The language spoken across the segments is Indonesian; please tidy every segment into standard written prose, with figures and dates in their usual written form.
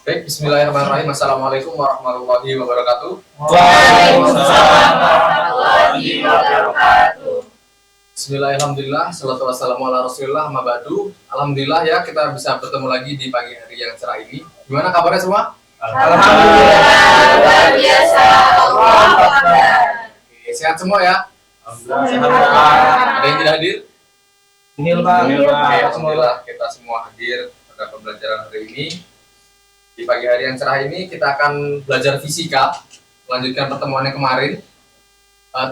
Baik, bismillahirrahmanirrahim. Assalamualaikum warahmatullahi wabarakatuh. Waalaikumsalam warahmatullahi wabarakatuh. Bismillahirrahmanirrahim. Salatu wassalamu ala rasulillah, amma ba'du. Alhamdulillah ya, kita bisa bertemu lagi di pagi hari yang cerah ini. Gimana kabarnya semua? Alhamdulillah, luar biasa. Allahu Akbar. Oke, sehat semua ya? Alhamdulillah sehat Alhamdulillah. Pak. Ada yang tidak hadir? Nihil Pak. Oke, alhamdulillah kita semua hadir pada pembelajaran hari ini. Di pagi hari yang cerah ini kita akan belajar fisika, melanjutkan pertemuan yang kemarin.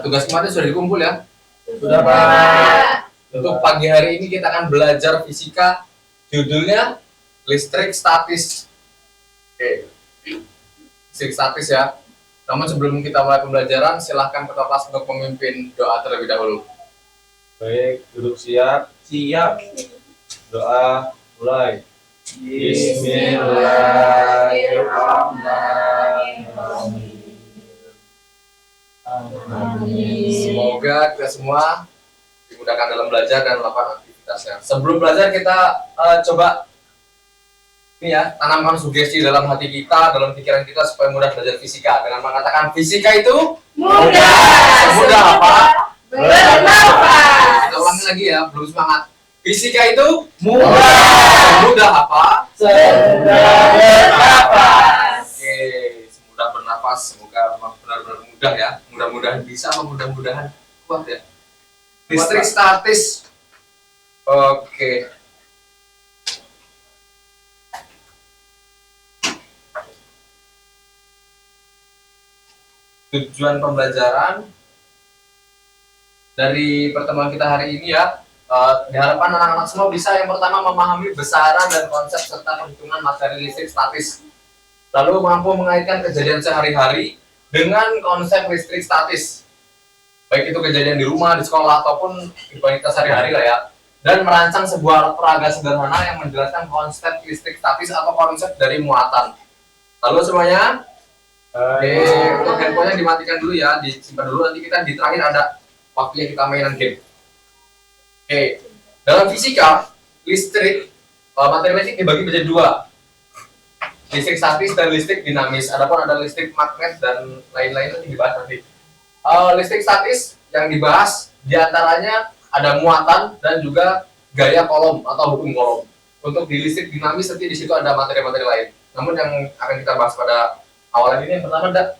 Tugas kemarin sudah dikumpul ya? Sudah Pak. Untuk pagi hari ini kita akan belajar fisika, judulnya listrik statis. Oke, listrik statis ya. Namun sebelum kita mulai pembelajaran, silahkan ketua kelas untuk memimpin doa terlebih dahulu. Baik, duduk siap. Siap. Doa mulai. Bismillahirrahmanirrahim. Semoga kita semua dimudahkan dalam belajar dan melakukan aktivitasnya. Sebelum belajar kita coba ini ya, tanamkan sugesti dalam hati kita, dalam pikiran kita supaya mudah belajar fisika dengan mengatakan fisika itu Mudah. semudah apa? Bernafas. Kita ulangi lagi ya, belum semangat. Fisika itu Mudah. semudah apa? Semudah bernafas. Oke, semudah bernafas. Semoga memang benar-benar mudah ya. Mudah-mudahan bisa, mudah-mudahan kuat ya. Listrik statis. Oke. Tujuan pembelajaran dari pertemuan kita hari ini ya, diharapkan anak-anak semua bisa yang pertama memahami besaran dan konsep serta perhitungan materi listrik statis, lalu mampu mengaitkan kejadian sehari-hari dengan konsep listrik statis, baik itu kejadian di rumah, di sekolah, ataupun kehidupan kita sehari-hari lah ya, dan merancang sebuah alat peraga sederhana yang menjelaskan konsep listrik statis atau konsep dari muatan. Lalu semuanya, oke, untuk handphonenya dimatikan dulu ya, disimpan dulu, nanti kita di terakhir ada waktunya kita mainan game. Oke, dalam fisika, listrik, materi listrik dibagi menjadi dua. Listrik statis dan listrik dinamis. Adapun ada listrik magnet dan lain-lain nanti dibahas nanti. Listrik statis yang dibahas diantaranya ada muatan dan juga gaya kolom atau hukum kolom. Untuk di listrik dinamis nanti di situ ada materi-materi lain. Namun yang akan kita bahas pada awalan ini yang pertama ada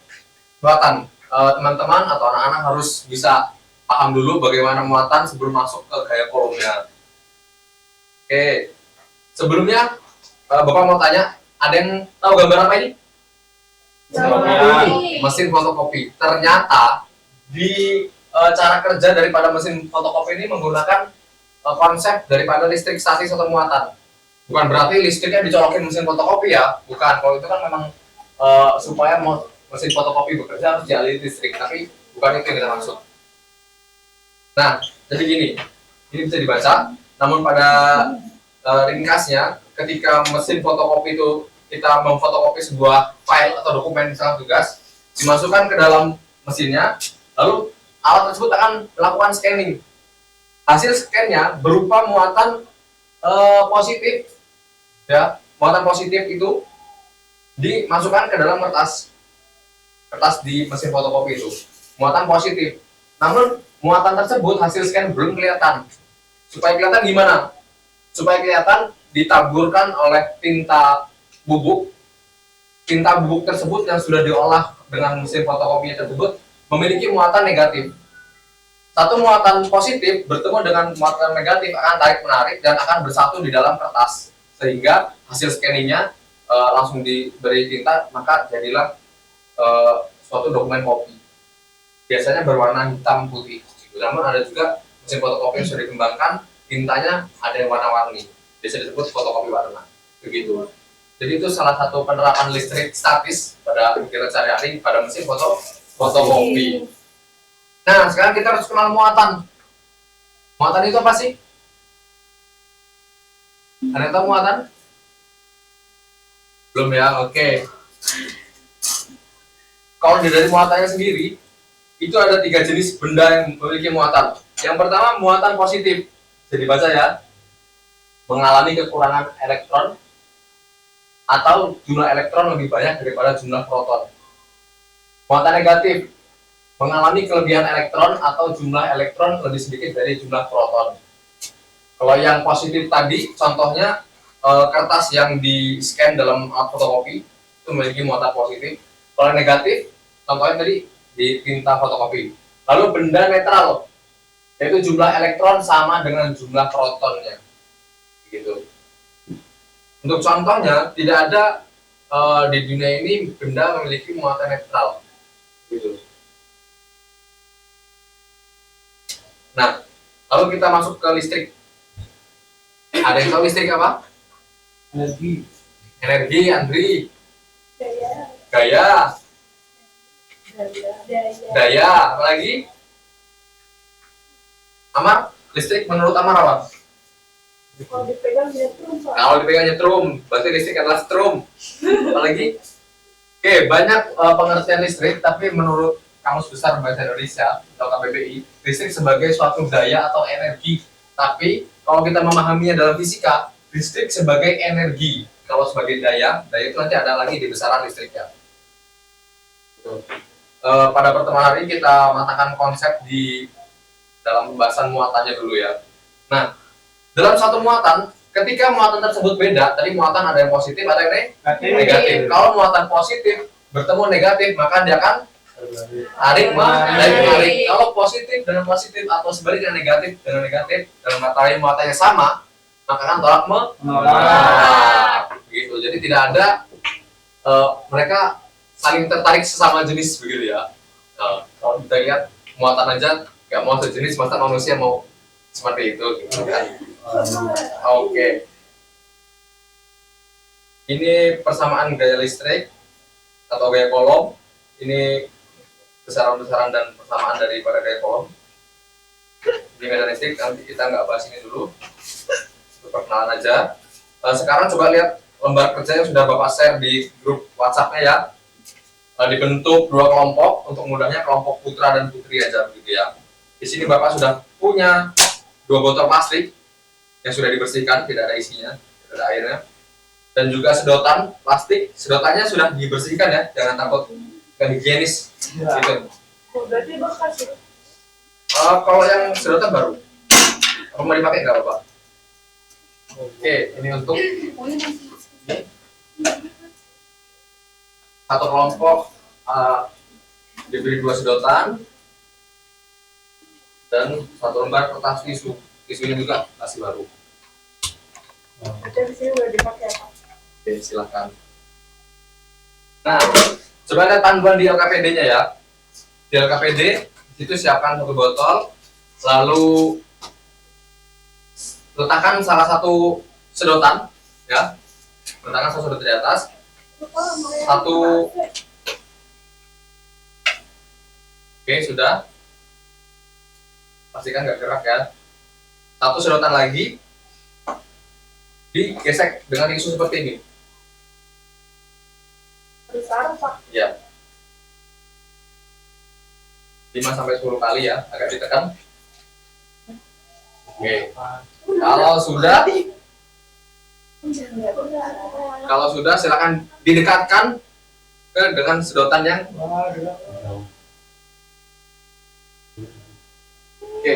muatan. Teman-teman atau anak-anak harus bisa paham dulu bagaimana muatan sebelum masuk ke gaya kolomnya. Oke, sebelumnya Bapak mau tanya, ada yang tahu gambar apa ini? Mesin fotokopi. Ternyata di cara kerja daripada mesin fotokopi ini menggunakan konsep daripada listrik statis atau muatan. Bukan berarti listriknya dicolokin mesin fotokopi ya, bukan. Kalau itu kan memang supaya mesin fotokopi bekerja harus dialiri listrik, tapi bukan itu yang kita maksud. Nah, jadi gini, ini bisa dibaca. Namun pada ringkasnya, ketika mesin fotokopi itu kita memfotokopi sebuah file atau dokumen misalnya tugas, dimasukkan ke dalam mesinnya, lalu alat tersebut akan melakukan scanning. Hasil scan-nya berupa muatan positif, ya, muatan positif itu dimasukkan ke dalam kertas di mesin fotokopi itu, muatan positif. Namun muatan tersebut hasil scan belum kelihatan. Supaya kelihatan gimana? Supaya kelihatan ditaburkan oleh tinta bubuk. Tinta bubuk tersebut yang sudah diolah dengan mesin fotokopi tersebut memiliki muatan negatif. Satu muatan positif bertemu dengan muatan negatif akan tarik menarik dan akan bersatu di dalam kertas, sehingga hasil scanningnya langsung diberi tinta, maka jadilah suatu dokumen kopi. Biasanya berwarna hitam putih. Namun ada juga mesin fotokopi yang sudah dikembangkan, tintanya ada yang warna-warni. Biasa disebut fotokopi warna. Begitu. Jadi itu salah satu penerapan listrik statis pada kegiatan sehari-hari pada mesin fotokopi. Nah, sekarang kita harus kenal muatan. Muatan itu apa sih? Ada yang tahu muatan? Belum ya? Oke. Kalau dari muatannya sendiri, itu ada 3 jenis benda yang memiliki muatan. Yang pertama, muatan positif. Jadi baca ya. Mengalami kekurangan elektron. atau jumlah elektron lebih banyak daripada jumlah proton. Muatan negatif mengalami kelebihan elektron atau jumlah elektron lebih sedikit dari jumlah proton. Kalau yang positif tadi, contohnya kertas yang di-scan dalam alat fotokopi itu memiliki muatan positif. Kalau negatif, contohnya tadi di tinta fotokopi. Lalu benda netral, yaitu jumlah elektron sama dengan jumlah protonnya. Gitu. Untuk contohnya, tidak ada di dunia ini benda memiliki muatan netral. Gitu. Nah, lalu kita masuk ke listrik. Ada yang tahu listrik apa? Energi. Energi, Andri. Daya. Gaya. Daya. Daya. Apa lagi? Amar. Listrik menurut Amar apa? Kalau dipegang nyetrum, Pak. Kalau dipegang nyetrum, berarti listrik adalah strum. Apa lagi? Oke, banyak pengertian listrik, tapi menurut Kamus Besar Bahasa Indonesia atau KBBI, listrik sebagai suatu daya atau energi. Tapi kalau kita memahaminya dalam fisika, listrik sebagai energi. Kalau sebagai daya itu nanti ada lagi di besaran listriknya. Pada pertemuan hari ini kita matangkan konsep di dalam pembahasan muatannya dulu ya. Nah, dalam satu muatan, ketika muatan tersebut beda, tadi muatan ada yang positif, ada yang negatif. Kalau muatan positif bertemu negatif, maka dia akan tarik menarik. Kalau positif dengan positif atau sebaliknya negatif dengan negatif, dalam materi muatannya sama, maka kan tolak menolak. Begitu. Jadi tidak ada mereka saling tertarik sesama jenis begitu ya. Kalau kita lihat muatan aja nggak mau sejenis, masa manusia mau seperti itu gitu kan. Oke. Ini persamaan gaya listrik atau gaya kolom. Ini besaran-besaran dan persamaan daripada gaya kolom. Di medan listrik nanti kita nggak bahas ini dulu. Untuk perkenalan aja. Sekarang coba lihat lembar kerja yang sudah Bapak share di grup WhatsApp-nya ya. Dibentuk dua kelompok, untuk mudahnya kelompok putra dan putri aja begitu ya. Di sini Bapak sudah punya 2 botol plastik yang sudah dibersihkan, tidak ada isinya, tidak ada airnya, dan juga sedotan plastik. Sedotannya sudah dibersihkan ya, jangan takut nggak higienis gitu. Berarti bekas ya? Kalau yang sedotan baru, apa mau dipakai nggak Bapak? Oke, ini untuk satu kelompok diberi 2 sedotan dan 1 lembar kertas tisu. Tisunya juga masih baru. Ada di sini udah dipakai apa? Oke, silahkan. Nah, coba lihat panduan di LKPD-nya ya. Di LKPD, itu siapkan 1 botol, lalu letakkan salah satu sedotan, ya. Letakkan satu sedotan di atas. Oke, sudah. Pastikan nggak gerak ya. 1 sedotan lagi digesek dengan tisu seperti ini. Besar, Pak. Ya. 5-10 kali ya, agak ditekan. Oke. Kalau sudah silakan didekatkan dengan sedotan yang oke.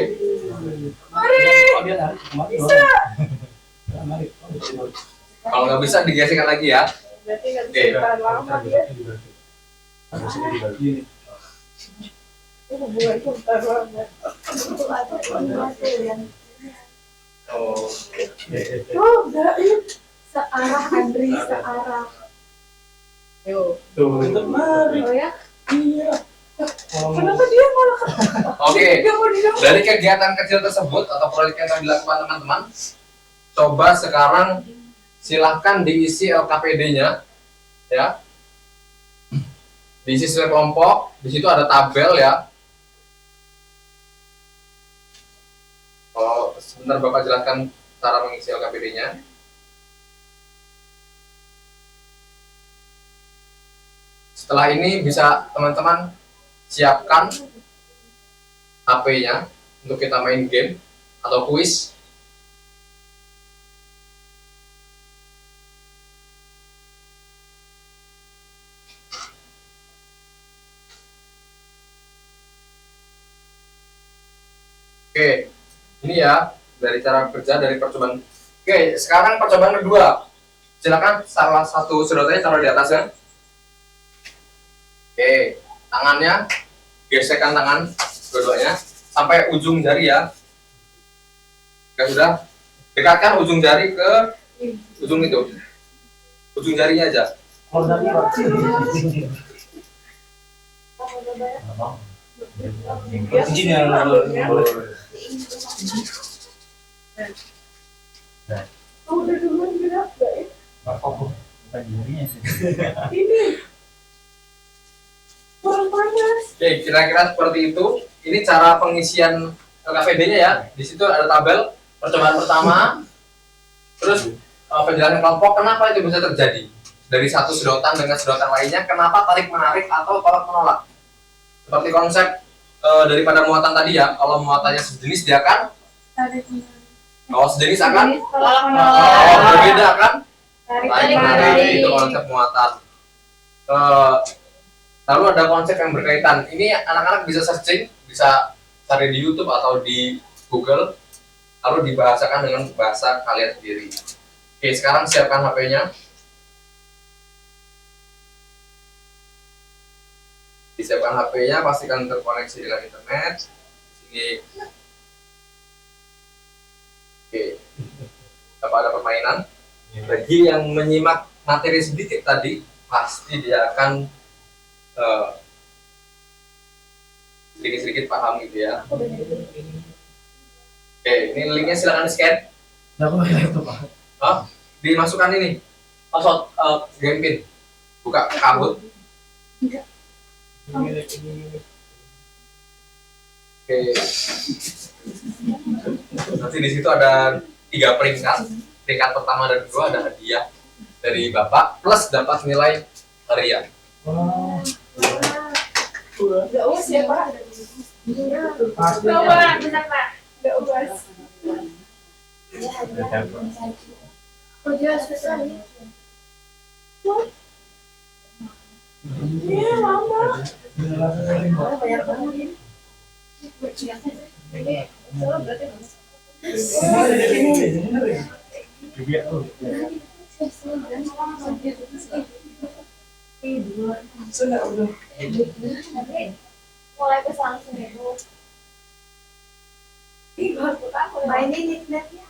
Kalau nggak bisa digesekkan lagi ya. Berarti nggak bisa ditahan lama dia. Hubungan itu bentar banget. Oh. Oh, udah ini searah Andri, searah. Yo. Oh ya? Iya. Kenapa dia malah Oke. dia mau di Dari kegiatan kecil tersebut atau proyek yang akan dilakukan teman-teman, coba sekarang silahkan diisi LKPD-nya, ya. Diisi sesuai kelompok. Di situ ada tabel ya. Kalau sebentar Bapak jelaskan cara mengisi LKPD-nya. Setelah ini bisa teman-teman siapkan HP-nya untuk kita main game atau kuis. Oke, ini ya dari cara kerja dari percobaan. Oke, sekarang percobaan kedua. Silakan salah satu sedotannya taruh di atas ya. Oke, tangannya gesekkan tangan dua-duanya sampai ujung jari ya. Oke, sudah. Dekatkan ujung jari ke ujung itu. Ujung jarinya aja. Udah duluan gerak gak ya? Ini kurang panas. Oke, kira-kira seperti itu. Ini cara pengisian KVD-nya ya. Di situ ada tabel percobaan pertama. Terus penjelasan kelompok kenapa itu bisa terjadi dari satu sedotan dengan sedotan lainnya. Kenapa tarik menarik atau tolak menolak. Seperti konsep daripada muatan tadi ya. Kalau muatannya sejenis dia akan, kalau sejenis akan, kalau berbeda akan tarik menarik. Itu konsep muatan. Lalu ada konsep yang berkaitan. Ini anak-anak bisa searching, bisa cari di YouTube atau di Google, lalu dibahasakan dengan bahasa kalian sendiri. Oke, sekarang siapkan HP-nya. Disiapkan HP-nya, pastikan terkoneksi dengan internet. Di sini. Oke. Dapat ada permainan. Bagi yang menyimak materi sedikit tadi, pasti dia akan sedikit-sedikit paham gitu ya. Oke, ini linknya silakan di-scan. Dimasukkan ini password game pin. Buka kabut. Oke. Nanti di situ ada 3 peringkat. Peringkat pertama dan kedua ada hadiah dari Bapak plus dapat nilai harian. Gak us ya Pak? Coba, benar Pak. Gak us. Oh, dia susah nih. Iya lama. Banyak banget ini. Ini salah berarti Sudah udah. mulai ke langsung itu. Mainin nickname-nya.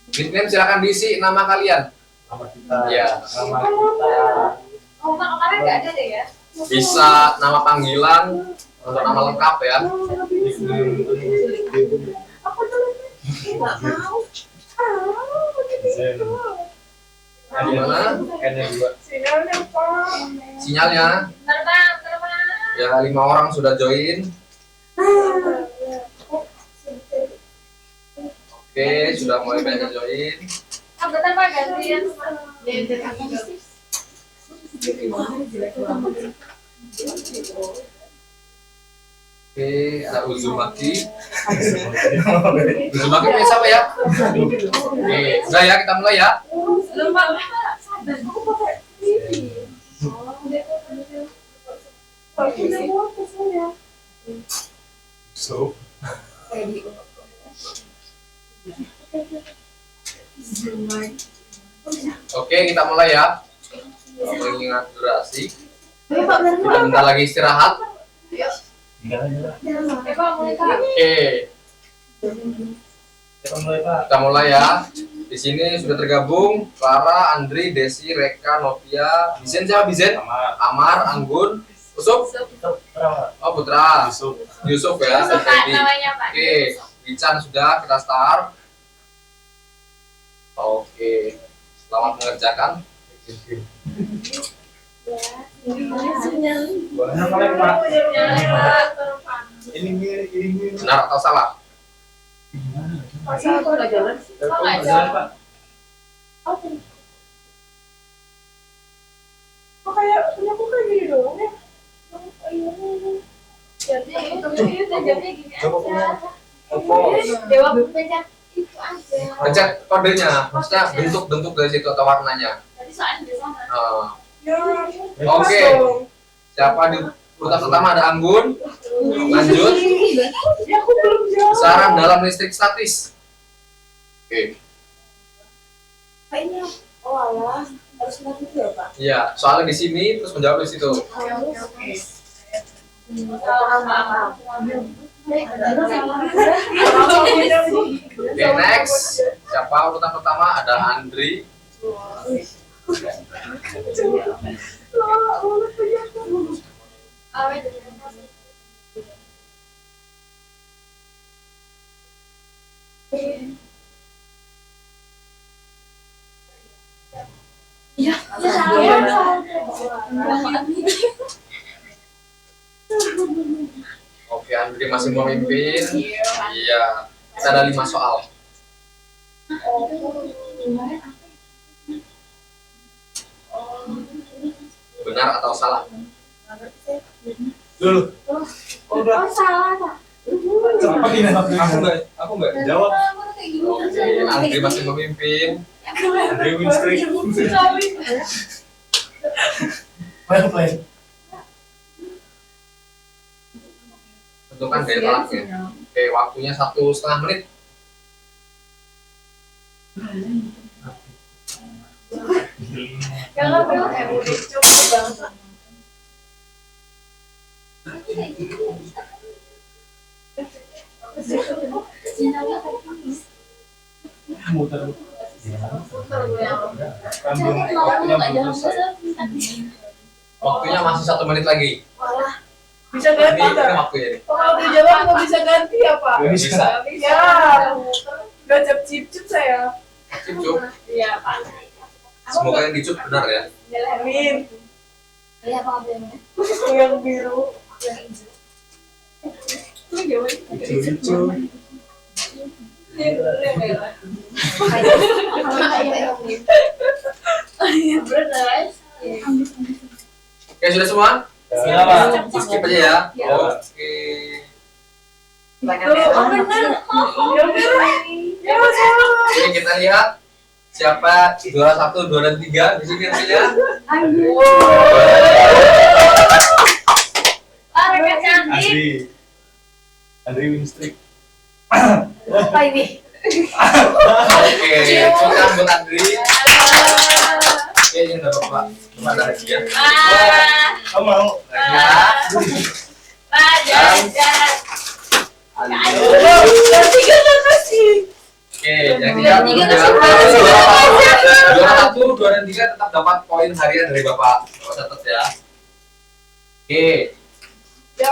Nickname silakan diisi nama kalian. Nama kita. Ya. Nama kita. Oh, kemarin nggak ada deh ya? Bisa nama panggilan atau nama lengkap ya. Aku dulu nggak mau. Gimana? N-nya 2. Sinyalnya Pak. Sinyalnya Terbang, terbang. ya 5 orang sudah join. Oke, sudah mulai banyak join. Ah, bentar Pak, gantian. Oke, ada Uzumaki. Uzumaki punya siapa ya? Oke, udah ya kita mulai ya. Belum Pak. Aku pakai TV. Aku udah muat ke saya. Oke, kita mulai ya. Mengingat durasi. Ayo Pak, benar Kita bentar lagi istirahat. Pak, mulai Kak. Oke, Kita mulai Pak. kita mulai ya. Di sini sudah tergabung Clara, Andri, Desi, Reka, Novia, Bizen siapa Bizen? Amar, Anggun, Usuf, oh Putra, Yusuf ya, Yusuf, Pak, Febi. namanya Pak. Oke, Ican sudah kita start. Oke, selamat mengerjakan. Mana kalian Pak? Benar atau salah? Masa aku nggak jalan sih? Jalan Pak. Apa? Kok kayak punya aku kayak gini doang ya? Jamnya itu, jamnya gini Coba aja. Opo. Dewa pencet itu aja. Pencet kodenya, maksudnya bentuk-bentuk dari situ atau warnanya. Tadi soalnya di sana. Ya. Oke. Siapa di urutan pertama ada Anggun. Lanjut. Ya aku belum Besaran dalam listrik statis. Oke. Kayaknya, oh alah, harus ngerti ya Pak. Iya, soalnya di sini terus menjawab di situ. Oke. Oke, next. Siapa urutan pertama? Ada Andri. Awet. Iya, Oke, Andri masih memimpin. Iya. Kita ada 5 soal. Benar atau salah? Dulu. Oh, udah. Oh, salah, Kak. Cepat ini aku enggak jawab. Oke, Andri masih memimpin. Andri win streak. Well played. Tentukan daya tolaknya. Oke, waktunya 1,5 menit. Jangan bilang udah cukup banget. Muter. Kambing waktunya belum selesai. Waktunya masih 1 menit lagi. Bisa Ini, ganti ini nggak? waktunya nih. Kalau udah jawab nggak bisa ganti ya Pak? Nggak bisa. Ya, nggak cip saya. Cukup. Iya Pak. Semoga yang dicuk benar ya. Amin. Iya, Pak, bener. Yang biru. Lucu-lucu. Yang merah. Bener. Oke, sudah semua? Sudah, Pak. Skip aja ya. Ya. Oke. Oh bener. Yang merah. Ya salah. Oke, kita lihat siapa juara 1, 2, dan 3 di sini hasilnya. Ah, mereka cantik. Andri win streak. Apa ini? Oke, kita buat Andri. Oke, ini udah Bapak. Kepada hadiah. Kamu mau? Hadiah. Pak, jangan. Yang tiga makasih. Oke, yang Yang tiga tiga kasih juara 1, 2, dan 3 tetap dapat poin harian dari Bapak. Bapak catat ya. Oke, Ya.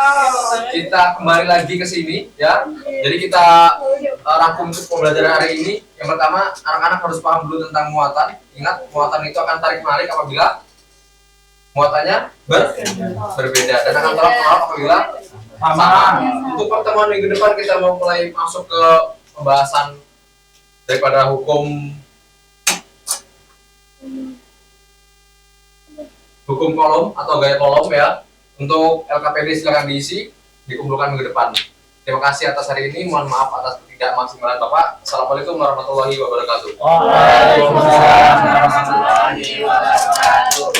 kita kembali lagi ke sini ya. Jadi kita rangkum untuk pembelajaran hari ini. Yang pertama, anak-anak harus paham dulu tentang muatan. Ingat, muatan itu akan tarik menarik apabila muatannya berbeda dan akan tolak-tolak apabila sama. Untuk pertemuan minggu depan kita mau mulai masuk ke pembahasan daripada hukum kolom atau gaya kolom ya. Untuk LKPD silakan diisi, dikumpulkan minggu depan. Terima kasih atas hari ini, mohon maaf atas ketidakmaksimalan Bapak. Assalamualaikum warahmatullahi wabarakatuh. Waalaikumsalam warahmatullahi wabarakatuh.